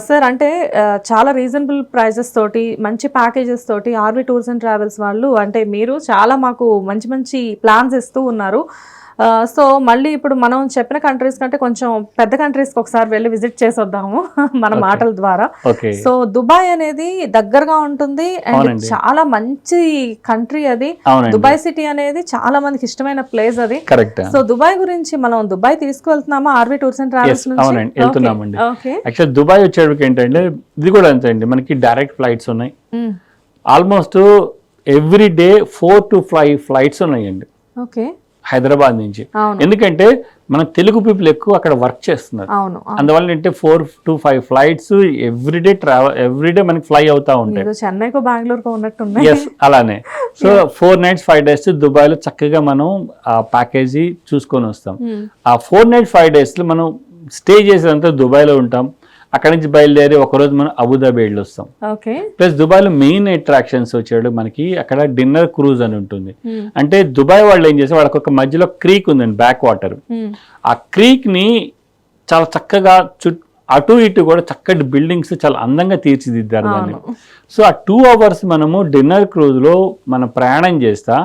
Sir అంటే చాలా reasonable prices తోటి మంచి ప్యాకేజెస్ తోటి ఆర్వి టూర్స్ అండ్ ట్రావెల్స్ వాళ్ళు అంటే మీరు చాలా మాకు మంచి మంచి ప్లాన్స్ ఇస్తూ ఉన్నారు. సో మళ్ళీ ఇప్పుడు మనం చెప్పిన కంట్రీస్ కంటే కొంచెం పెద్ద కంట్రీస్కి ఒకసారి వెళ్ళి విజిట్ చేసి వద్దాము మన మాటల ద్వారా. సో దుబాయ్ అనేది దగ్గరగా ఉంటుంది అండ్ చాలా మంచి కంట్రీ అది. దుబాయ్ సిటీ అనేది చాలా మందికి ఇష్టమైన ప్లేస్ అది. సో దుబాయ్ గురించి మనం దుబాయ్ తీసుకువెళ్తున్నామా ఆర్వి టూర్స్ అండ్ ట్రావెల్స్ నుంచి? దుబాయ్ వచ్చేటికి ఏంటంటే ఇది కూడా అంతే అండి, మనకి డైరెక్ట్ ఫ్లైట్స్ ఉన్నాయి. Almost every day 4 to 5 flights ఉన్నాయండి హైదరాబాద్ నుంచి. ఎందుకంటే మన తెలుగు పీపుల్ ఎక్కువ అక్కడ వర్క్ చేస్తున్నారు, అందువల్ల అంటే 4 to 5 ఫ్లైట్స్ ఎవ్రీడే ఎవ్రీడే మనకి ఫ్లై అవుతా ఉంటాయి. చెన్నైకు బెంగళూరుకు ఉన్నట్టు అలానే. సో 4 nights 5 days దుబాయ్ లో చక్కగా మనం ఆ ప్యాకేజీ చూసుకొని వస్తాం. ఆ 4 nights 5 days లో మనం స్టే చేసేదంతా దుబాయ్ లో ఉంటాం. అక్కడ నుంచి బయలుదేరి ఒకరోజు మనం అబుదాబి వెళ్ళి వస్తాం. ప్లస్ దుబాయ్లో మెయిన్ అట్రాక్షన్స్ వచ్చాడు మనకి అక్కడ డిన్నర్ క్రూజ్ అని ఉంటుంది. అంటే దుబాయ్ వాళ్ళు ఏం చేస్తే వాళ్ళకి ఒక మధ్యలో క్రీక్ ఉందండి, బ్యాక్ వాటర్. ఆ క్రీక్ ని చాలా చక్కగా అటు ఇటు కూడా చక్కటి బిల్డింగ్స్ చాలా అందంగా తీర్చిదిద్దారు దాన్ని. సో ఆ 2 hours మనము డిన్నర్ క్రూజ్ లో మనం ప్రయాణం చేస్తా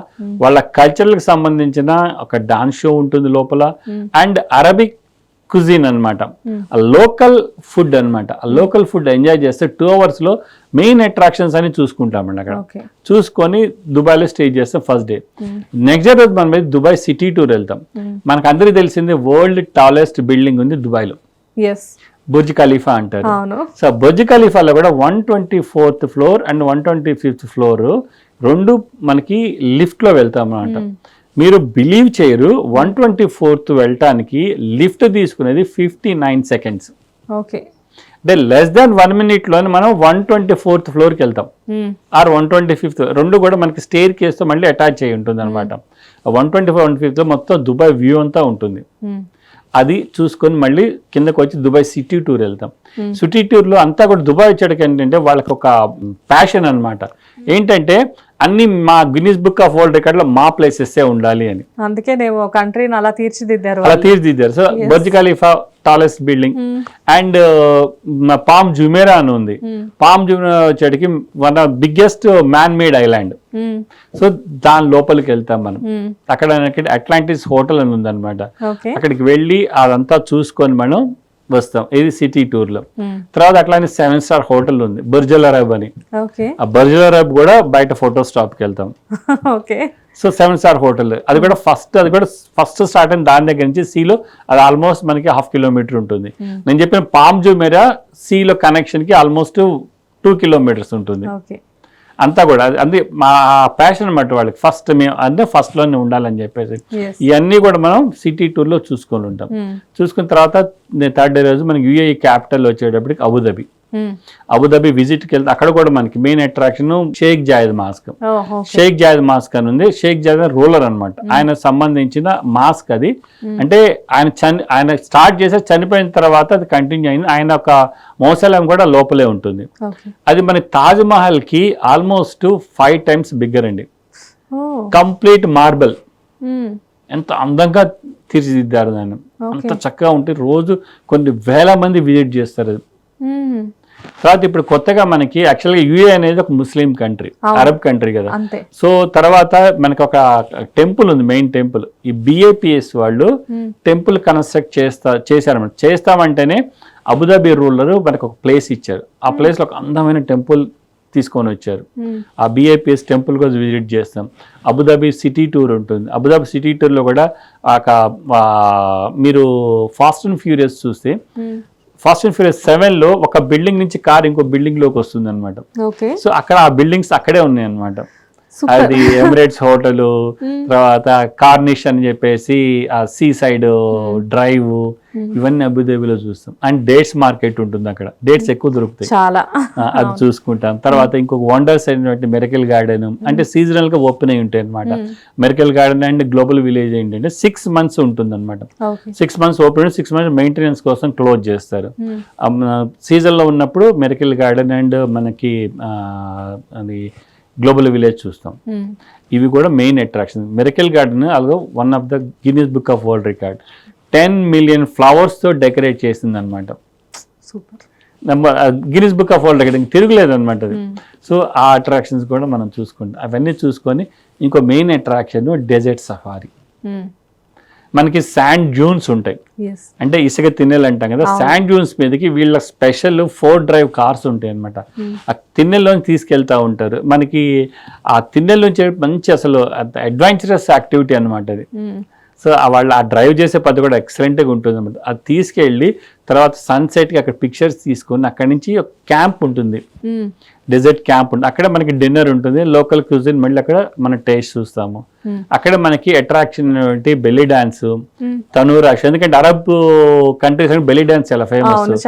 వాళ్ళ కల్చర్లకు సంబంధించిన ఒక డాన్స్ షో ఉంటుంది లోపల అండ్ అరబిక్ కుజిన్ అనమాట, ఆ లోకల్ ఫుడ్ అనమాట. ఆ లోకల్ ఫుడ్ ఎంజాయ్ చేస్తే 2 hours లో మెయిన్ అట్రాక్షన్స్ అని చూసుకుంటామండి. అక్కడ చూసుకొని దుబాయ్లో స్టే చేస్తాం ఫస్ట్ డే. నెక్స్ట్ డే రోజు మనం దుబాయ్ సిటీ టూర్ వెళ్తాం. మనకు అందరికీ తెలిసింది వరల్డ్ టాలెస్ట్ బిల్డింగ్ ఉంది దుబాయ్లో, బుర్జ్ ఖలీఫా అంటారు. సో బుర్జ్ ఖలీఫాలో కూడా 124th floor and 125th floor రెండు మనకి లిఫ్ట్ లో వెళ్తాం అన్నమాట. మీరు బిలీవ్ చేయరు, 124th వెళ్ళటానికి లిఫ్ట్ తీసుకునేది 59 seconds. అంటే లెస్ దాన్ 1 minute లోనే మనం 124th floor కి వెళ్తాం ఆర్ 125th. రెండు కూడా మనకి స్టేర్ కేస్తో మళ్ళీ అటాచ్ అయ్యి ఉంటుంది అనమాట. 124, 125th మొత్తం దుబాయ్ వ్యూ అంతా ఉంటుంది. అది చూసుకొని మళ్ళీ కిందకు వచ్చి దుబాయ్ సిటీ టూర్ వెళ్తాం. సిటీ టూర్లో అంతా కూడా దుబాయ్ వచ్చేటికి ఏంటంటే వాళ్ళకి ఒక ప్యాషన్ అనమాట. ఏంటంటే అన్ని మా Guinness book of world record లో మా ప్లేసెస్ ఉండాలి అని. అందుకే కంట్రీని అలా తీర్చిదిద్దారు. So Burj Khalifa tallest building and Palm Jumeirah అని ఉంది. పామ్ జుమేరా వచ్చేటికి one of biggest man made island. So దాని లోపలికి వెళ్తాం మనం. అక్కడ అట్లాంటిస్ హోటల్ అని ఉంది అనమాట. అక్కడికి వెళ్ళి అదంతా చూసుకొని మనం వస్తాం. ఇది సిటీ టూర్ లో. తర్వాత అట్లానే 7-star హోటల్ ఉంది బుర్జ్ అల్ అరబ్ అని. ఆ బుర్జ్ అల్ అరబ్ కూడా బయట ఫోటో స్టాప్ కి వెళ్తాం. సో 7-star హోటల్ అది కూడా ఫస్ట్ స్టార్ట్ అయిన దాని దగ్గర నుంచి సీలో అది ఆల్మోస్ట్ మనకి 1/2 kilometer ఉంటుంది. నేను చెప్పిన పామ్ జుమేరా సీలో కనెక్షన్ కి ఆల్మోస్ట్ 2 kilometers ఉంటుంది. అంతా కూడా అది మా ప్యాషన్ అన్నమాట వాళ్ళకి. ఫస్ట్ మేము అంటే ఫస్ట్ లోనే ఉండాలని చెప్పేసి ఇవన్నీ కూడా మనం సిటీ టూర్ లో చూసుకొని ఉంటాం. చూసుకున్న తర్వాత 3rd day రోజు మనకి యుఏఈ క్యాపిటల్ వచ్చేటప్పటికి అబుదాబి విజిట్ కి వెళ్తే అక్కడ కూడా మనకి main attraction Sheikh Zayed mosque. Sheikh Zayed mosque అని ఉంది. షేక్ జాయద్ రూలర్ అనమాట, ఆయన సంబంధించిన మాస్క్ అది. అంటే ఆయన స్టార్ట్ చేసే చనిపోయిన తర్వాత అది కంటిన్యూ అయింది. ఆయన ఒక మౌసోలియం కూడా లోపలే ఉంటుంది. అది మన తాజ్ మహల్ కి ఆల్మోస్ట్ 5 times బిగ్గర్ అండి. కంప్లీట్ మార్బల్, ఎంత అందంగా తీర్చిదిద్దారు దాన్ని. అంత చక్కగా ఉంటే రోజు కొన్ని వేల మంది విజిట్ చేస్తారు. తర్వాత ఇప్పుడు కొత్తగా మనకి యాక్చువల్గా యుఏ అనేది ఒక ముస్లిం కంట్రీ, అరబ్ కంట్రీ కదా. సో తర్వాత మనకి ఒక టెంపుల్ ఉంది, మెయిన్ టెంపుల్. ఈ బిఏపిఎస్ వాళ్ళు టెంపుల్ కన్స్ట్రక్ట్ చేశారన్నమాట. చేస్తామంటేనే అబుదాబి రూలర్ మనకు ఒక ప్లేస్ ఇచ్చారు. ఆ ప్లేస్ లో ఒక అందమైన టెంపుల్ తీసుకొని వచ్చారు. ఆ బిఐపిఎస్ టెంపుల్ కూడా విజిట్ చేస్తాం. అబుదాబి సిటీ టూర్ ఉంటుంది. అబుదాబి సిటీ టూర్ లో కూడా మీరు ఫాస్ట్ అండ్ ఫ్యూరియస్ చూస్తే ఫాస్ట్ అండ్ ఫ్యూరియస్ 7 లో ఒక బిల్డింగ్ నుంచి కార్ ఇంకో బిల్డింగ్ లోకి వస్తుంది అనమాట. సో అక్కడ ఆ బిల్డింగ్స్ అక్కడే ఉన్నాయి అనమాట. అది ఎమిరేట్స్ హోటల్, తర్వాత కార్నిష్ అని చెప్పేసి ఆ సీ సైడ్ డ్రైవ్, ఇవన్నీ అబుదాబిలో చూస్తాం. అండ్ డేట్స్ మార్కెట్ ఉంటుంది, అక్కడ డేట్స్ ఎక్కువ దొరుకుతాయి, అది చూసుకుంటాం. తర్వాత ఇంకొక వండర్స్ అయినటువంటి మెరకల్ గార్డెన్, అంటే సీజనల్ గా ఓపెన్ అయి ఉంటాయి అనమాట. Miracle garden and global village ఏంటంటే 6 months ఉంటుంది అనమాట. 6 months ఓపెన్, 6 months మెయింటెనెన్స్ కోసం క్లోజ్ చేస్తారు. సీజన్ లో ఉన్నప్పుడు మెరకల్ గార్డెన్ అండ్ మనకి అది గ్లోబల్ విలేజ్ చూస్తాం. ఇవి కూడా మెయిన్ అట్రాక్షన్. మెరకల్ గార్డెన్ అలాగే one of the Guinness book of world record 10 million flowers తో డెకరేట్ చేసింది అనమాట. Guinness book of world record తిరుగులేదు అనమాట అది. సో ఆ అట్రాక్షన్స్ కూడా మనం చూసుకుంటాం. అవన్నీ చూసుకొని ఇంకో మెయిన్ అట్రాక్షన్ డెజర్ట్ సఫారీ. మనకి శాండ్ డ్యూన్స్ ఉంటాయి, అంటే ఇసుక తిన్నెలు అంటాం కదా, శాండ్ డ్యూన్స్ మీదకి వీళ్ళ స్పెషల్ 4 డ్రైవ్ కార్స్ ఉంటాయి అనమాట. ఆ తిన్నెల్లోంచి తీసుకెళ్తా ఉంటారు. మనకి ఆ తిన్నెల్లోంచి మంచి అసలు అడ్వెంచరస్ యాక్టివిటీ అనమాట అది. సో వాళ్ళు ఆ డ్రైవ్ చేసే పద్ధతి కూడా ఎక్సలెంట్గా ఉంటుంది అనమాట. అది తీసుకెళ్ళి తర్వాత సన్సెట్కి అక్కడ పిక్చర్స్ తీసుకొని అక్కడి నుంచి ఒక క్యాంప్ ఉంటుంది, డెజర్ట్ క్యాంప్ ఉంటుంది. అక్కడ మనకి డిన్నర్ ఉంటుంది, లోకల్ క్యూజిన్ మళ్ళీ అక్కడ మనం టేస్ట్ చూస్తాము. అక్కడ మనకి అట్రాక్షన్ బెల్లీ డాన్స్, తనూరాష్, ఎందుకంటే అరబ్ కంట్రీస్ అంటే బెల్లీ డాన్స్ చాలా ఫేమస్,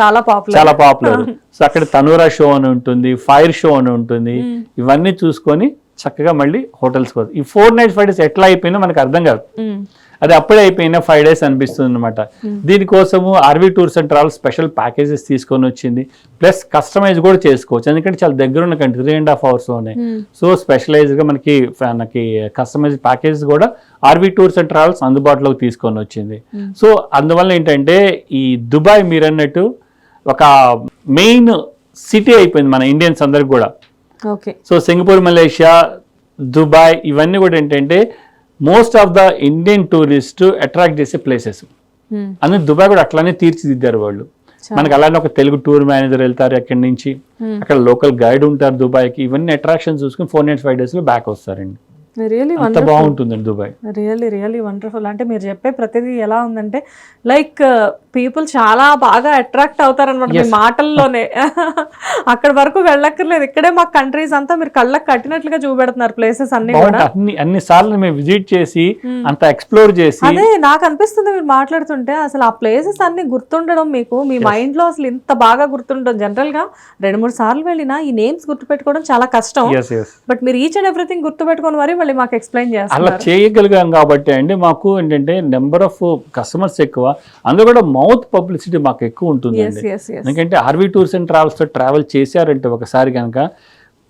చాలా పాపులర్. సో అక్కడ తనూరా షో అని ఉంటుంది, ఫైర్ షో అని ఉంటుంది. ఇవన్నీ చూసుకొని చక్కగా మళ్ళీ హోటల్స్కి వస్తుంది. ఈ 4 nights 5 days ఎట్లా అయిపోయినా మనకు అర్థం కాదు, అది అప్పుడే అయిపోయినా 5 days అనిపిస్తుంది అనమాట. దీనికోసము RV tours and travels special packages తీసుకొని వచ్చింది. ప్లస్ కస్టమైజ్ కూడా చేసుకోవచ్చు, ఎందుకంటే చాలా దగ్గర ఉన్న కంట్రీ 3.5 hours. సో స్పెషలైజ్గా మనకి కస్టమైజ్ ప్యాకేజెస్ కూడా ఆర్వీ టూర్స్ అండ్ ట్రావెల్స్ అందుబాటులోకి తీసుకొని వచ్చింది. సో అందువల్ల ఏంటంటే ఈ దుబాయ్ మీరు అన్నట్టు ఒక మెయిన్ సిటీ అయిపోయింది మన ఇండియన్స్ అందరికి కూడా. సో సింగపూర్, మలేషియా, దుబాయ్ ఇవన్నీ కూడా ఏంటంటే most of the Indian tourist attract చేసే ప్లేసెస్. అందులో దుబాయ్ కూడా అట్లానే తీర్చిదిద్దారు వాళ్ళు. మనకి అలానే ఒక తెలుగు టూర్ మేనేజర్ వెళ్తారు అక్కడి నుంచి, అక్కడ లోకల్ గైడ్ ఉంటారు దుబాయ్కి. ఇవన్నీ అట్రాక్షన్స్ చూసుకుని 4 nights 5 days బ్యాక్ వస్తారండి. అంత బాగుంటుందండి దుబాయ్. Really wonderful. అంటే మీరు చెప్పే ప్రతిదీ ఎలా ఉందంటే లైక్ పీపుల్ చాలా బాగా అట్రాక్ట్ అవుతారనమాట మీ మాటల్లోనే. అక్కడ వరకు వెళ్ళక్కర్లేదు, ఇక్కడే మా కంట్రీస్ అంతా మీరు కళ్ళకి కట్టినట్లుగా చూపెడుతున్నారు ప్లేసెస్ అన్ని కూడా. అన్ని సార్లు మేము విజిట్ చేసి అంత ఎక్స్ప్లోర్ చేసి, అదే నాకు అనిపిస్తుంది మీరు మాట్లాడుతుంటే అసలు ఆ ప్లేసెస్ అన్ని గుర్తుండడం మీకు మీ మైండ్ లో అసలు ఇంత బాగా గుర్తుండడం. జనరల్ గా 2-3 సార్లు వెళ్ళినా ఈ నేమ్స్ గుర్తుపెట్టుకోవడం చాలా కష్టం, బట్ మీరు ఈచ్ అండ్ ఎవ్రీథింగ్ గుర్తుపెట్టుకుని మరి మళ్ళీ మాకు ఎక్స్ప్లెయిన్ చేస్తారు. అలా చేయగలిగాం కాబట్టి అండి మాకు ఏంటంటే నెంబర్ ఆఫ్ కస్టమర్స్ ఎక్కువ, అందులో కూడా మౌత్ పబ్లిసిటీ మాకు ఎక్కువ ఉంటుందండి. ఎందుకంటే ఆర్వీ టూర్స్ అండ్ ట్రావెల్స్తో ట్రావెల్ చేశారంటే ఒకసారి కనుక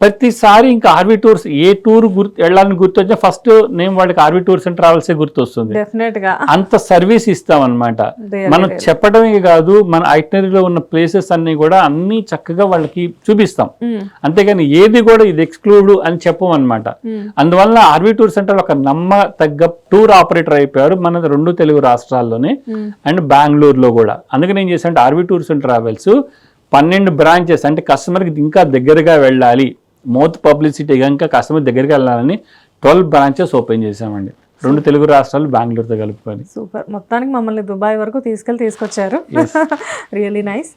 ప్రతిసారి ఇంకా ఆర్వీ టూర్స్ ఏ టూర్ వెళ్ళాలని గుర్తొచ్చా ఫస్ట్ నేను వాడికి ఆర్వీ టూర్స్ అండ్ ట్రావెల్సే గుర్తొస్తుంది. అంత సర్వీస్ ఇస్తాం అనమాట. మనం చెప్పడమే కాదు, మన ఐటినరీలో ఉన్న ప్లేసెస్ అన్ని కూడా అన్ని చక్కగా వాళ్ళకి చూపిస్తాం, అంతేగాని ఏది కూడా ఇది ఎక్స్క్లూడ్ అని చెప్పం అనమాట. అందువల్ల ఆర్వీ టూర్స్ అంటే ఒక నమ్మతగ్గ టూర్ ఆపరేటర్ అయిపోయారు మన 2 తెలుగు రాష్ట్రాల్లోనే అండ్ బెంగళూరులో కూడా. అందుకని ఏం చేశానంటే RV tours and travels 12 branches, అంటే కస్టమర్కి ఇంకా దగ్గరగా వెళ్ళాలి, మౌత్ పబ్లిసిటీ ఇంకా కస్టమర్ దగ్గరికి వెళ్ళాలని 12 branches ఓపెన్ చేసామండి, 2 తెలుగు రాష్ట్రాలు బెంగళూరుతో కలుపుకొని. సూపర్. మొత్తానికి మమ్మల్ని దుబాయ్ వరకు తీసుకొచ్చారు. Really nice.